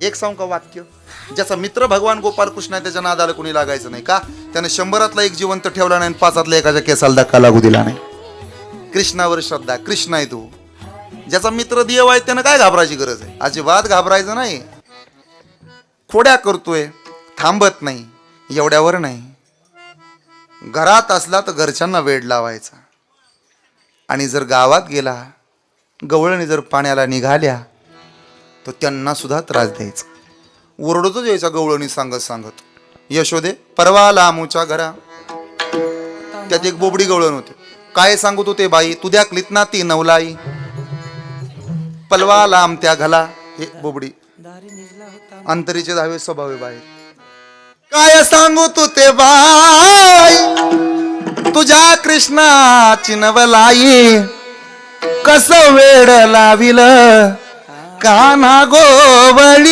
एक सांग का वाक्य, ज्याचा मित्र भगवान गोपाल कृष्ण आहे त्याच्या नादाला कोणी लागायचं नाही का? त्याने 100तला एक जिवंत ठेवला नाही, 5तल्या एकाच्या केसाला धक्का लागू दिला नाही. कृष्णावर श्रद्धा, कृष्ण आहे तो. ज्याचा मित्र देव आहे त्यानं काय घाबरायची गरज आहे? अजिबात घाबरायचं नाही. खोड्या करतोय, थांबत नाही, एवढ्यावर नाही. घरात असला तर घरच्यांना वेड लावायचा, आणि जर गावात गेला, गवळणी जर पाण्याला निघाल्या तर त्यांना सुद्धा त्रास द्यायचा. ओरडतच यायचा गवळणी सांगत सांगत. यशोदे परवा लामूच्या घरा, त्यात एक बोबडी गवळण होती. काय सांगत होते बाई, तुझ्या क्लितना ती नवलाई, पलवा लांब त्या घाला. हे बोबडी अंतरीचे धावे स्वभावे बाहेर. काय सांगू तू ते बाई, तुझ्या कृष्णाची नवलाई, कस वेड लाविल कान्हा गोवळी.